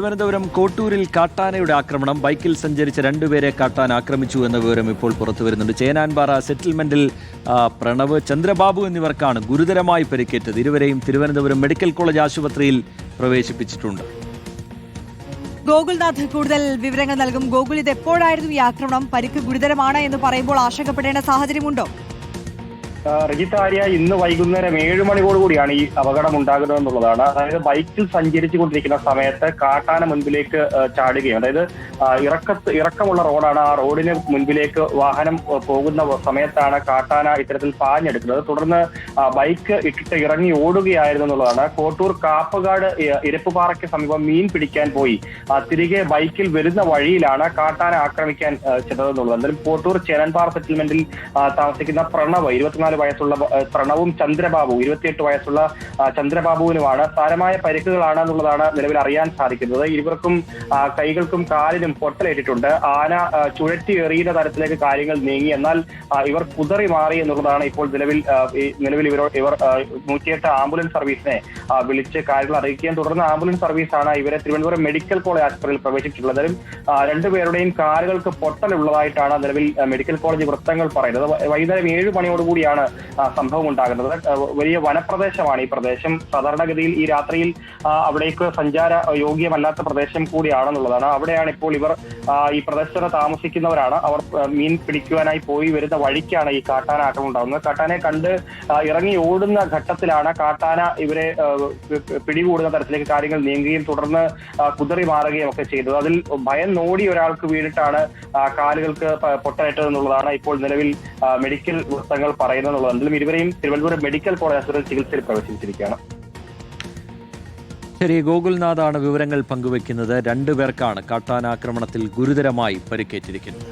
തിരുവനന്തപുരം കോട്ടൂരിൽ കാട്ടാനയുടെ ആക്രമണം. ബൈക്കിൽ സഞ്ചരിച്ച രണ്ടുപേരെ കാട്ടാന ആക്രമിച്ചു എന്ന വിവരം ഇപ്പോൾ പുറത്തുവരുന്നുണ്ട്. ചേനാൻപാറ സെറ്റിൽമെന്റിൽ പ്രണവ്, ചന്ദ്രബാബു എന്നിവർക്കാണ് ഗുരുതരമായി പരിക്കേറ്റത്. ഇരുവരെയും തിരുവനന്തപുരം മെഡിക്കൽ കോളേജ് ആശുപത്രിയിൽ പ്രവേശിപ്പിച്ചിട്ടുണ്ട്. ഗോകുൽനാഥ് കൂടുതൽ വിവരങ്ങൾ നൽകും. ഗോകുൽ, ഇത് എപ്പോഴായിരുന്നു ഈ ആക്രമണം? പരിക്ക് ഗുരുതരമാണ് എന്ന് പറയുമ്പോൾ ആശങ്കപ്പെടേണ്ട സാഹചര്യമുണ്ടോ? രജിത് ആര്യ, ഇന്ന് വൈകുന്നേരം 7 മണിയോടുകൂടിയാണ് ഈ അപകടം ഉണ്ടാകുന്നത് എന്നുള്ളതാണ്. അതായത് ബൈക്കിൽ സഞ്ചരിച്ചു കൊണ്ടിരിക്കുന്ന സമയത്ത് കാട്ടാന മുൻപിലേക്ക് ചാടുകയും, അതായത് ഇറക്കമുള്ള റോഡാണ്, ആ റോഡിന് മുൻപിലേക്ക് വാഹനം പോകുന്ന സമയത്താണ് കാട്ടാന ഇത്തരത്തിൽ പാഞ്ഞെടുക്കുന്നത്. തുടർന്ന് ബൈക്ക് ഇട്ടിട്ട് ഇറങ്ങി ഓടുകയായിരുന്നു എന്നുള്ളതാണ്. കോട്ടൂർ കാപ്പുകാട് ഇരപ്പുപാറയ്ക്ക് സമീപം മീൻ പിടിക്കാൻ പോയി തിരികെ ബൈക്കിൽ വരുന്ന വഴിയിലാണ് കാട്ടാന ആക്രമിക്കാൻ ചെന്നതെന്നുള്ളത്. എന്തായാലും കോട്ടൂർ ചേനാൻപാറ സെറ്റിൽമെന്റിൽ താമസിക്കുന്ന പ്രണവ്, 24 വയസ്സുള്ള പ്രണവും ചന്ദ്രബാബു 28 വയസ്സുള്ള ചന്ദ്രബാബുവിനുമാണ് സാരമായ പരിക്കുകളാണ് എന്നുള്ളതാണ് നിലവിൽ അറിയാൻ സാധിക്കുന്നത്. ഇരുവർക്കും കൈകൾക്കും കാലിനും പൊട്ടലേറ്റിട്ടുണ്ട്. ആന ചുഴറ്റി എറിയുന്ന തരത്തിലേക്ക് കാര്യങ്ങൾ നീങ്ങി. എന്നാൽ ഇവർ കുതറി മാറി എന്നുള്ളതാണ് ഇപ്പോൾ നിലവിൽ ഇവർ 108 ആംബുലൻസ് സർവീസിനെ വിളിച്ച് കാര്യങ്ങൾ അറിയിക്കുകയും തുടർന്ന് ആംബുലൻസ് സർവീസാണ് ഇവരെ തിരുവനന്തപുരം മെഡിക്കൽ കോളേജ് ആശുപത്രിയിൽ പ്രവേശിച്ചിട്ടുള്ളത്. രണ്ടുപേരുടെയും കാലുകൾക്ക് പൊട്ടലുള്ളതായിട്ടാണ് നിലവിൽ മെഡിക്കൽ കോളേജ് വൃത്തങ്ങൾ പറയുന്നത്. വൈകുന്നേരം 7 മണിയോടുകൂടിയാണ് സംഭവം ഉണ്ടാകുന്നത്. വലിയ വനപ്രദേശമാണ് ഈ പ്രദേശം. സാധാരണഗതിയിൽ ഈ രാത്രിയിൽ അവിടേക്ക് സഞ്ചാര യോഗ്യമല്ലാത്ത പ്രദേശം കൂടിയാണെന്നുള്ളതാണ്. അവിടെയാണ് ഇപ്പോൾ ഇവർ ഈ പ്രദേശത്ത് താമസിക്കുന്നവരാണ്. അവർ മീൻ പിടിക്കുവാനായി പോയി വരുന്ന വഴിക്കാണ് ഈ കാട്ടാന ആക്രമണം ഉണ്ടാകുന്നത്. കാട്ടാനയെ കണ്ട് ഇറങ്ങി ഓടുന്ന ഘട്ടത്തിലാണ് കാട്ടാന ഇവരെ പിടികൂടുന്ന തരത്തിലേക്ക് കാര്യങ്ങൾ നീങ്ങുകയും തുടർന്ന് കുതറി മാറുകയും ഒക്കെ ചെയ്തത്. അതിൽ ഭയം നോടി ഒരാൾക്ക് വീണിട്ടാണ് കാലുകൾക്ക് പൊട്ടലേറ്റതെന്നുള്ളതാണ് ഇപ്പോൾ നിലവിൽ മെഡിക്കൽ വൃത്തങ്ങൾ പറയുന്നത്. എന്തായാലും ഇരുവരെയും തിരുവനന്തപുരം മെഡിക്കൽ കോളേജ് ആശുപത്രിയിൽ ചികിത്സയിൽ പ്രവേശിപ്പിച്ചിരിക്കുകയാണ്. ശരി, ഗോകുൽനാഥാണ് വിവരങ്ങൾ പങ്കുവയ്ക്കുന്നത്. രണ്ടുപേർക്കാണ് കാട്ടാനാക്രമണത്തിൽ ഗുരുതരമായി പരിക്കേറ്റിരിക്കുന്നത്.